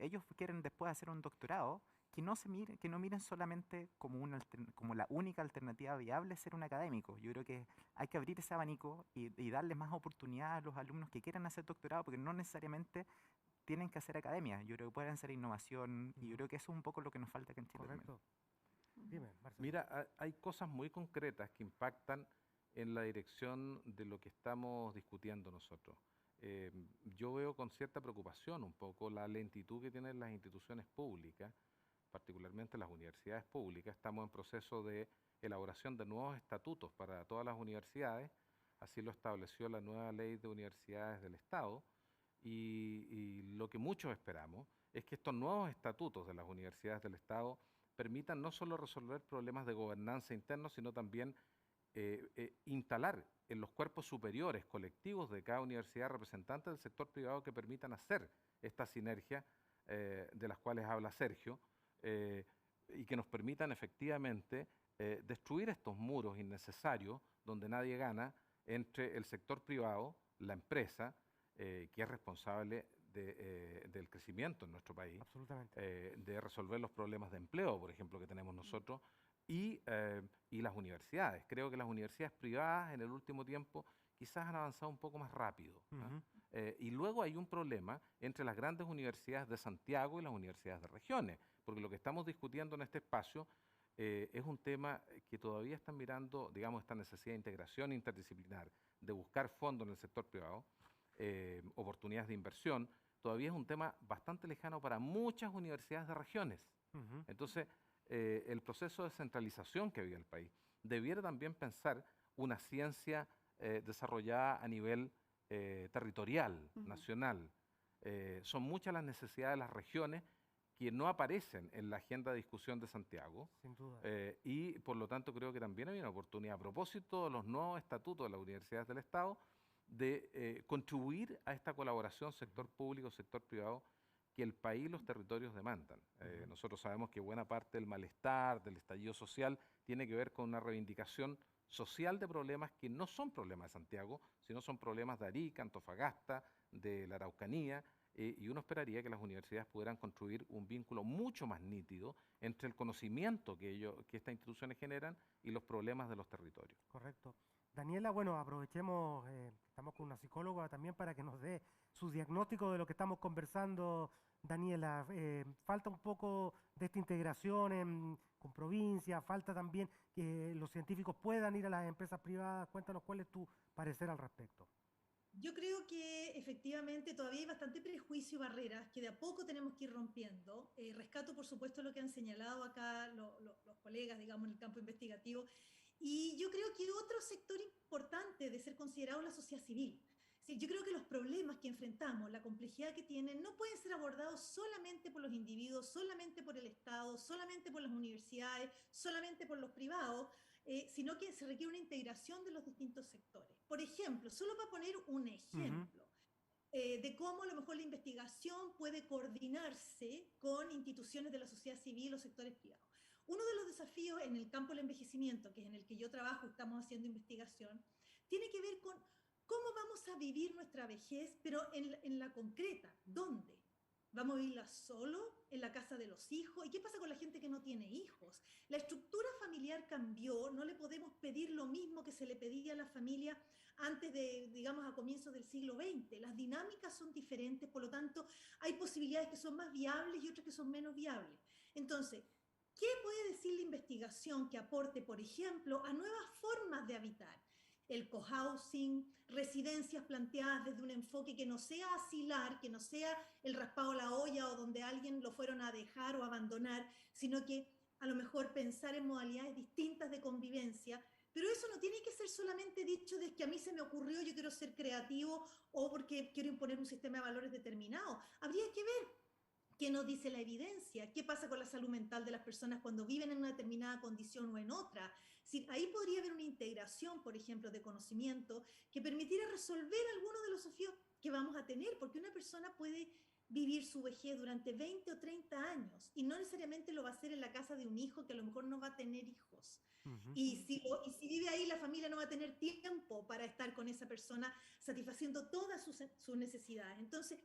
ellos quieren después hacer un doctorado, que no miren solamente como, como la única alternativa viable ser un académico. Yo creo que hay que abrir ese abanico y darle más oportunidad a los alumnos que quieran hacer doctorado, porque no necesariamente tienen que hacer academia. Yo creo que pueden hacer innovación, y yo Ujú. creo que eso es un poco lo que nos falta aquí en Chile también. Correcto. Ujú. Dime, Marcelo. Mira, hay cosas muy concretas que impactan en la dirección de lo que estamos discutiendo nosotros. Eh, yo veo con cierta preocupación un poco la lentitud que tienen las instituciones públicas, particularmente las universidades públicas. Estamos en proceso de elaboración de nuevos estatutos para todas las universidades, así lo estableció la nueva ley de universidades del Estado, y lo que muchos esperamos es que estos nuevos estatutos de las universidades del Estado permitan no solo resolver problemas de gobernanza internos, sino también instalar en los cuerpos superiores colectivos de cada universidad representantes del sector privado que permitan hacer esta sinergia de las cuales habla Sergio, eh, y que nos permitan efectivamente destruir estos muros innecesarios donde nadie gana entre el sector privado, la empresa, que es responsable del crecimiento en nuestro país, Absolutamente. de resolver los problemas de empleo, por ejemplo, que tenemos nosotros, y las universidades. Creo que las universidades privadas en el último tiempo quizás han avanzado un poco más rápido, ¿ah? Ujú. Y luego hay un problema entre las grandes universidades de Santiago y las universidades de regiones, porque lo que estamos discutiendo en este espacio es un tema que todavía están mirando, digamos, esta necesidad de integración interdisciplinar, de buscar fondos en el sector privado, oportunidades de inversión. Todavía es un tema bastante lejano para muchas universidades de regiones. Ujú. Entonces, el proceso de centralización que vive el país debiera también pensar una ciencia desarrollada a nivel territorial, Ujú. nacional. Son muchas las necesidades de las regiones que no aparecen en la agenda de discusión de Santiago. Sin duda. Y por lo tanto creo que también hay una oportunidad a propósito de los nuevos estatutos de las universidades del Estado de contribuir a esta colaboración sector público, sector privado, que el país y los territorios demandan. Nosotros sabemos que buena parte del malestar, del estallido social, tiene que ver con una reivindicación social de problemas que no son problemas de Santiago, sino son problemas de Arica, Antofagasta, de la Araucanía, y uno esperaría que las universidades pudieran construir un vínculo mucho más nítido entre el conocimiento que estas instituciones generan y los problemas de los territorios. Correcto. Daniela, bueno, aprovechemos, estamos con una psicóloga también para que nos dé su diagnóstico de lo que estamos conversando. Daniela, falta un poco de esta integración con provincia, falta también que los científicos puedan ir a las empresas privadas. Cuéntanos cuál es tu parecer al respecto. Yo creo que efectivamente todavía hay bastante prejuicio y barreras que de a poco tenemos que ir rompiendo. Rescato, por supuesto, lo que han señalado acá los colegas, digamos, en el campo investigativo. Y yo creo que otro sector importante de ser considerado es la sociedad civil. Sí, yo creo que los problemas que enfrentamos, la complejidad que tienen, no pueden ser abordados solamente por los individuos, solamente por el Estado, solamente por las universidades, solamente por los privados, sino que se requiere una integración de los distintos sectores. Por ejemplo, solo para poner un ejemplo, de cómo a lo mejor la investigación puede coordinarse con instituciones de la sociedad civil o sectores privados. Uno de los desafíos en el campo del envejecimiento, que es en el que yo trabajo, estamos haciendo investigación, tiene que ver con cómo vamos a vivir nuestra vejez, pero en la concreta, ¿dónde? ¿Vamos a vivirla solo en la casa de los hijos? ¿Y qué pasa con la gente que no tiene hijos? La estructura familiar cambió, no le podemos pedir lo mismo que se le pedía a la familia antes de, digamos, a comienzos del siglo XX. Las dinámicas son diferentes, por lo tanto, hay posibilidades que son más viables y otras que son menos viables. Entonces, ¿qué puede decir la investigación que aporte, por ejemplo, a nuevas formas de habitar? El cohousing, residencias planteadas desde un enfoque que no sea asilar, que no sea el raspado a la olla o donde alguien lo fueron a dejar o abandonar, sino que a lo mejor pensar en modalidades distintas de convivencia. Pero eso no tiene que ser solamente dicho de que a mí se me ocurrió, yo quiero ser creativo o porque quiero imponer un sistema de valores determinado. Habría que ver qué nos dice la evidencia, qué pasa con la salud mental de las personas cuando viven en una determinada condición o en otra. Si ahí podría haber una integración, por ejemplo, de conocimiento que permitiera resolver algunos de los desafíos que vamos a tener, porque una persona puede vivir su vejez durante 20 o 30 años y no necesariamente lo va a hacer en la casa de un hijo que a lo mejor no va a tener hijos. Y si vive ahí, la familia no va a tener tiempo para estar con esa persona satisfaciendo todas sus necesidades. Entonces,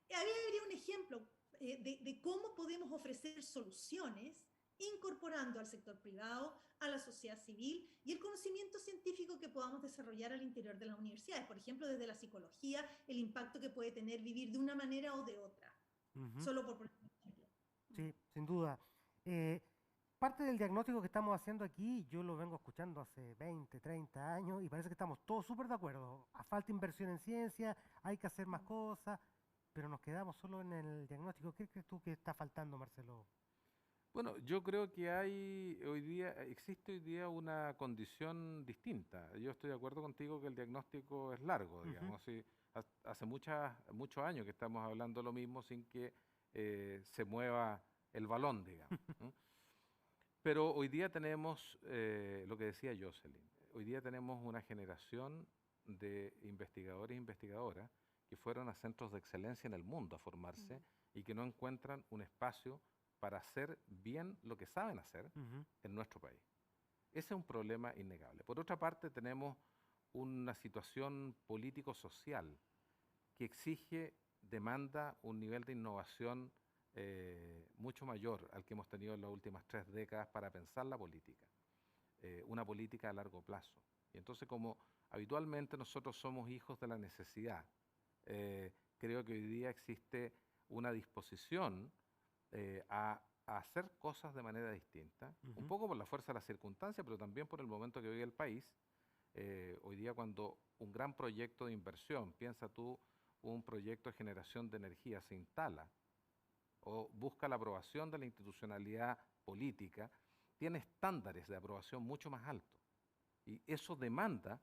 ahí habría un ejemplo de cómo podemos ofrecer soluciones incorporando al sector privado, a la sociedad civil y el conocimiento científico que podamos desarrollar al interior de las universidades. Por ejemplo, desde la psicología, el impacto que puede tener vivir de una manera o de otra. Solo por poner un ejemplo. Sí, sin duda. Parte del diagnóstico que estamos haciendo aquí, yo lo vengo escuchando hace 20, 30 años y parece que estamos todos súper de acuerdo. Falta inversión en ciencia, hay que hacer más cosas, pero nos quedamos solo en el diagnóstico. ¿Qué crees tú que está faltando, Marcelo? Bueno, yo creo que existe hoy día una condición distinta. Yo estoy de acuerdo contigo que el diagnóstico es largo, digamos. Hace muchos años que estamos hablando lo mismo sin que se mueva el balón, digamos. Pero hoy día tenemos lo que decía Jocelyn. Hoy día tenemos una generación de investigadores e investigadoras que fueron a centros de excelencia en el mundo a formarse y que no encuentran un espacio para hacer bien lo que saben hacer en nuestro país. Ese es un problema innegable. Por otra parte, tenemos una situación político-social que demanda un nivel de innovación mucho mayor al que hemos tenido en las últimas 3 décadas para pensar la política, una política a largo plazo. Y entonces, como habitualmente nosotros somos hijos de la necesidad, creo que hoy día existe una disposición a hacer cosas de manera distinta, un poco por la fuerza de las circunstancias, pero también por el momento que vive el país. Hoy día cuando un gran proyecto de inversión, piensa tú, un proyecto de generación de energía se instala o busca la aprobación de la institucionalidad política, tiene estándares de aprobación mucho más altos. Y eso demanda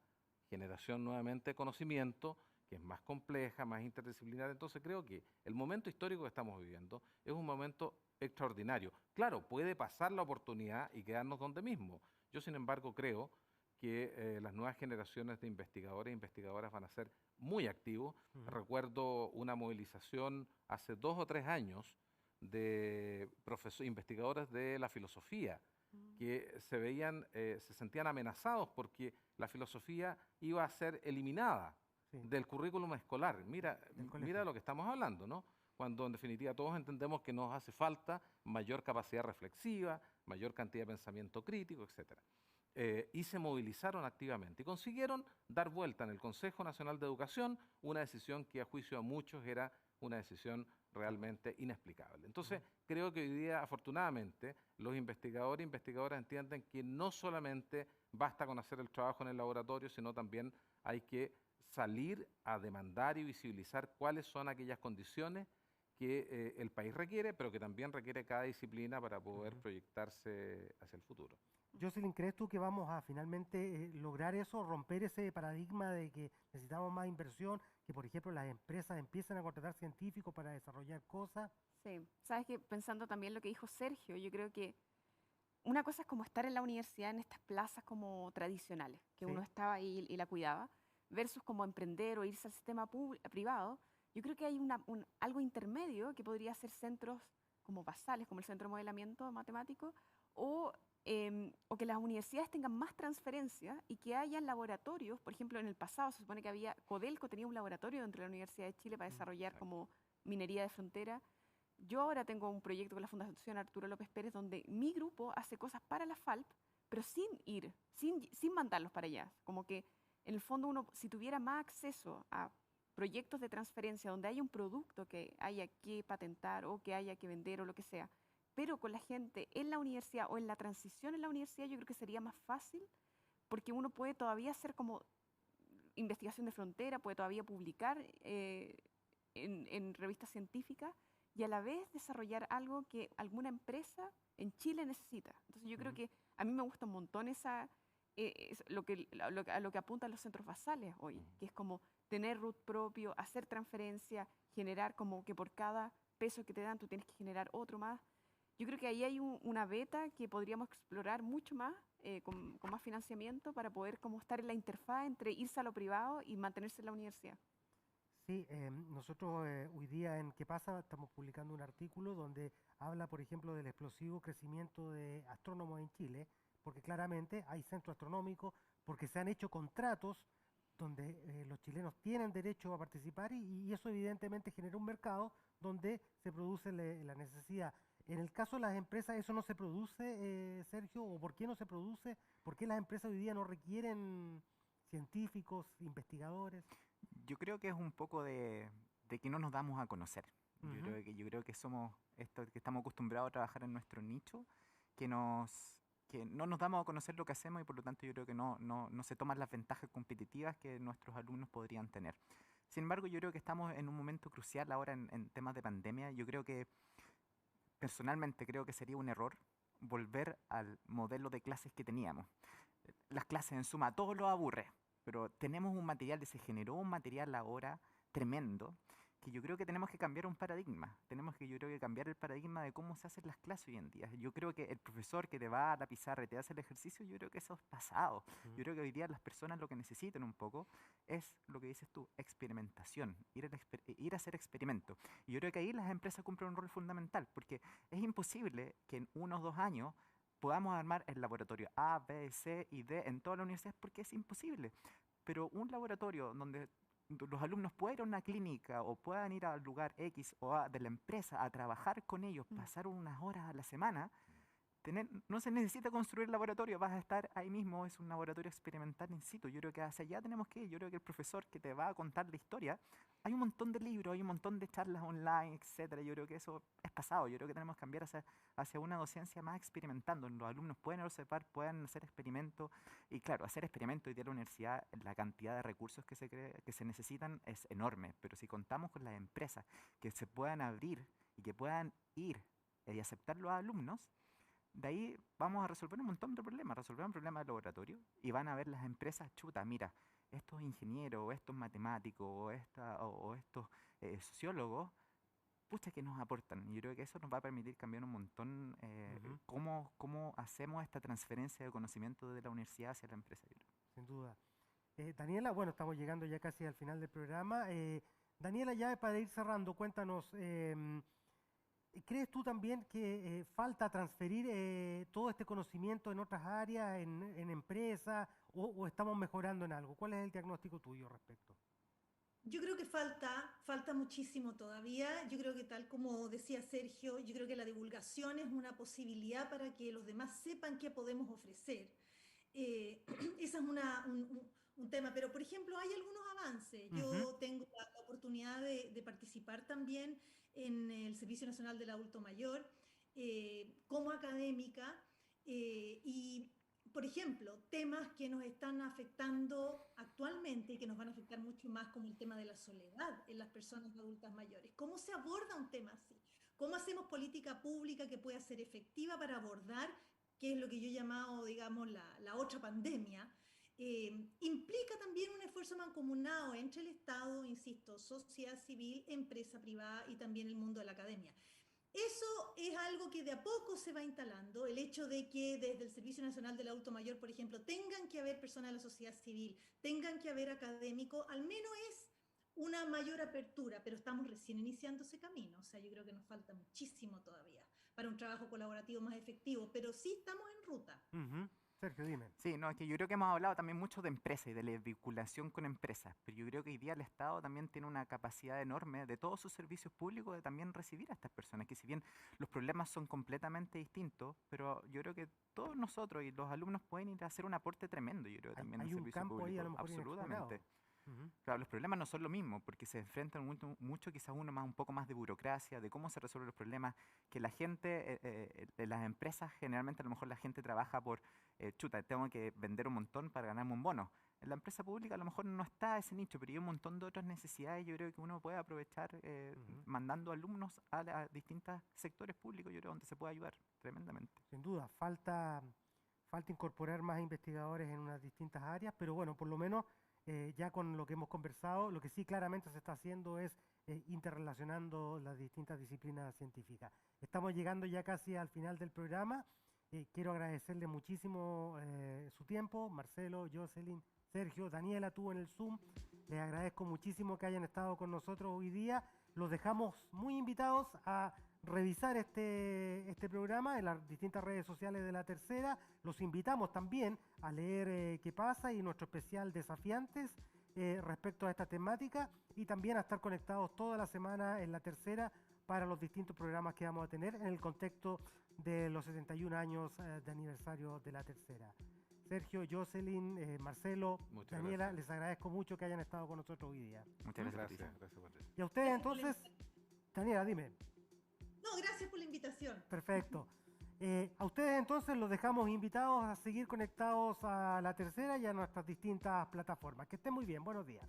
generación nuevamente de conocimiento que es más compleja, más interdisciplinaria. Entonces creo que el momento histórico que estamos viviendo es un momento extraordinario. Claro, puede pasar la oportunidad y quedarnos donde mismo. Yo, sin embargo, creo que las nuevas generaciones de investigadores e investigadoras van a ser muy activos. Recuerdo una movilización hace 2 o 3 años de investigadores de la filosofía que se sentían amenazados porque la filosofía iba a ser eliminada del currículum escolar. Mira lo que estamos hablando, ¿no? Cuando en definitiva todos entendemos que nos hace falta mayor capacidad reflexiva, mayor cantidad de pensamiento crítico, etcétera. Y se movilizaron activamente y consiguieron dar vuelta en el Consejo Nacional de Educación una decisión que a juicio de muchos era una decisión realmente inexplicable. Entonces, creo que hoy día, afortunadamente, los investigadores e investigadoras entienden que no solamente basta con hacer el trabajo en el laboratorio, sino también hay que salir a demandar y visibilizar cuáles son aquellas condiciones que el país requiere, pero que también requiere cada disciplina para poder proyectarse hacia el futuro. Jocelyn, ¿crees tú que vamos a finalmente lograr eso, romper ese paradigma de que necesitamos más inversión, que por ejemplo las empresas empiezan a contratar científicos para desarrollar cosas? Sí, sabes que pensando también lo que dijo Sergio, yo creo que una cosa es como estar en la universidad en estas plazas como tradicionales, que Sí. uno estaba ahí y la cuidaba, versus como emprender o irse al sistema privado. Yo creo que hay algo intermedio que podría ser centros como basales, como el Centro de Modelamiento Matemático, o que las universidades tengan más transferencia y que haya laboratorios. Por ejemplo, en el pasado se supone que Codelco tenía un laboratorio dentro de la Universidad de Chile para desarrollar como minería de frontera. Yo ahora tengo un proyecto con la Fundación Arturo López Pérez donde mi grupo hace cosas para la FALP, pero sin mandarlos para allá. Como que en el fondo uno, si tuviera más acceso a proyectos de transferencia donde haya un producto que haya que patentar o que haya que vender o lo que sea, pero con la gente en la universidad o en la transición en la universidad, yo creo que sería más fácil porque uno puede todavía hacer como investigación de frontera, puede todavía publicar en revistas científicas y a la vez desarrollar algo que alguna empresa en Chile necesita. Entonces yo creo que a mí me gusta un montón a lo que apuntan los centros basales hoy, que es como tener root propio, hacer transferencia, generar como que por cada peso que te dan tú tienes que generar otro más. Yo creo que ahí hay una beta que podríamos explorar mucho más, con más financiamiento para poder como estar en la interfaz entre irse a lo privado y mantenerse en la universidad. Sí, nosotros hoy día en ¿Qué pasa? Estamos publicando un artículo donde habla, por ejemplo, del explosivo crecimiento de astrónomos en Chile, porque claramente hay centros astronómicos, porque se han hecho contratos donde los chilenos tienen derecho a participar y eso evidentemente genera un mercado donde se produce la necesidad. En el caso de las empresas, ¿eso no se produce, Sergio? ¿O por qué no se produce? ¿Por qué las empresas hoy día no requieren científicos, investigadores? Yo creo que es un poco de que no nos damos a conocer. Yo creo que somos esto que estamos acostumbrados a trabajar en nuestro nicho, que no nos damos a conocer lo que hacemos y por lo tanto yo creo que no se toman las ventajas competitivas que nuestros alumnos podrían tener. Sin embargo, yo creo que estamos en un momento crucial ahora en temas de pandemia. Yo creo que personalmente creo que sería un error volver al modelo de clases que teníamos. Las clases en suma, todo lo aburre, pero tenemos un material, se generó un material ahora tremendo, que yo creo que tenemos que cambiar un paradigma. Yo creo que cambiar el paradigma de cómo se hacen las clases hoy en día. Yo creo que el profesor que te va a la pizarra y te hace el ejercicio, yo creo que eso es pasado. Yo creo que hoy día las personas lo que necesitan un poco es lo que dices tú, experimentación, ir a hacer experimentos. Y yo creo que ahí las empresas cumplen un rol fundamental, porque es imposible que en 1 o 2 años podamos armar el laboratorio A, B, C y D en todas las universidades, porque es imposible. Pero un laboratorio donde los alumnos puedan ir a una clínica o puedan ir al lugar X o A de la empresa a trabajar con ellos, pasar unas horas a la semana, no se necesita construir el laboratorio, vas a estar ahí mismo, es un laboratorio experimental in situ. Yo creo que hacia allá tenemos que ir. Yo creo que el profesor que te va a contar la historia, hay un montón de libros, hay un montón de charlas online, etcétera. Yo creo que eso es pasado. Yo creo que tenemos que cambiar hacia una docencia más experimentando. Los alumnos pueden observar, pueden hacer experimentos. Y claro, hacer experimentos hoy día en la universidad, la cantidad de recursos que se necesitan es enorme. Pero si contamos con las empresas que se puedan abrir y que puedan ir y aceptar los alumnos, de ahí vamos a resolver un montón de problemas. Resolver un problema de laboratorio y van a ver las empresas, chuta, mira, estos ingenieros, o estos matemáticos, o estos sociólogos, pucha que nos aportan. Y yo creo que eso nos va a permitir cambiar un montón Ujú. cómo hacemos esta transferencia de conocimiento de la universidad hacia la empresa. Yo creo. Sin duda. Daniela, bueno, estamos llegando ya casi al final del programa. Daniela, ya para ir cerrando, cuéntanos, ¿crees tú también que falta transferir todo este conocimiento en otras áreas, en empresas, o estamos mejorando en algo? ¿Cuál es el diagnóstico tuyo al respecto? Yo creo que falta muchísimo todavía. Yo creo que tal como decía Sergio, yo creo que la divulgación es una posibilidad para que los demás sepan qué podemos ofrecer. Ese es un tema, pero por ejemplo hay algunos avances. Ujú. Yo tengo la oportunidad de participar también en el Servicio Nacional del Adulto Mayor como académica y, por ejemplo, temas que nos están afectando actualmente y que nos van a afectar mucho más, como el tema de la soledad en las personas adultas mayores. ¿Cómo se aborda un tema así? ¿Cómo hacemos política pública que pueda ser efectiva para abordar qué es lo que yo he llamado, digamos, la otra pandemia? Implica también un esfuerzo mancomunado entre el Estado, insisto, sociedad civil, empresa privada y también el mundo de la academia. Eso es algo que de a poco se va instalando, el hecho de que desde el Servicio Nacional del Adulto Mayor, por ejemplo, tengan que haber personas de la sociedad civil, tengan que haber académicos, al menos es una mayor apertura, pero estamos recién iniciando ese camino, o sea, yo creo que nos falta muchísimo todavía para un trabajo colaborativo más efectivo, pero sí estamos en ruta. Ujú. Sergio, dime. Sí, no, es que yo creo que hemos hablado también mucho de empresas y de la vinculación con empresas, pero yo creo que hoy día el Estado también tiene una capacidad enorme de todos sus servicios públicos de también recibir a estas personas, que si bien los problemas son completamente distintos, pero yo creo que todos nosotros y los alumnos pueden ir a hacer un aporte tremendo, yo creo, también al Hay un servicio campo ahí a lo público, mejor inexplorado. absolutamente. Ujú. Claro, los problemas no son lo mismo, porque se enfrentan mucho quizás uno más, un poco más de burocracia, de cómo se resuelven los problemas, que la gente, en las empresas generalmente a lo mejor la gente trabaja por, chuta, tengo que vender un montón para ganarme un bono. En la empresa pública a lo mejor no está ese nicho, pero hay un montón de otras necesidades, yo creo que uno puede aprovechar Ujú. mandando alumnos a distintos sectores públicos, yo creo, donde se puede ayudar tremendamente. Sin duda, falta incorporar más investigadores en unas distintas áreas, pero bueno, por lo menos ya con lo que hemos conversado, lo que sí claramente se está haciendo es interrelacionando las distintas disciplinas científicas. Estamos llegando ya casi al final del programa. Quiero agradecerle muchísimo su tiempo, Marcelo, Jocelyn, Sergio, Daniela, tú en el Zoom. Les agradezco muchísimo que hayan estado con nosotros hoy día. Los dejamos muy invitados a revisar este programa en las distintas redes sociales de La Tercera. Los invitamos también a leer qué pasa y nuestro especial Desafiantes respecto a esta temática y también a estar conectados toda la semana en La Tercera para los distintos programas que vamos a tener en el contexto de los 71 años de aniversario de La Tercera. Sergio, Jocelyn, Marcelo, Muchas Daniela, gracias. les agradezco mucho que hayan estado con nosotros hoy día. Muchas gracias, Gracias, Patricia. gracias, Patricia. Y a ustedes Gracias por la entonces, invitación. Daniela, dime. No, gracias por la invitación. Perfecto. A ustedes entonces los dejamos invitados a seguir conectados a La Tercera y a nuestras distintas plataformas. Que estén muy bien. Buenos días.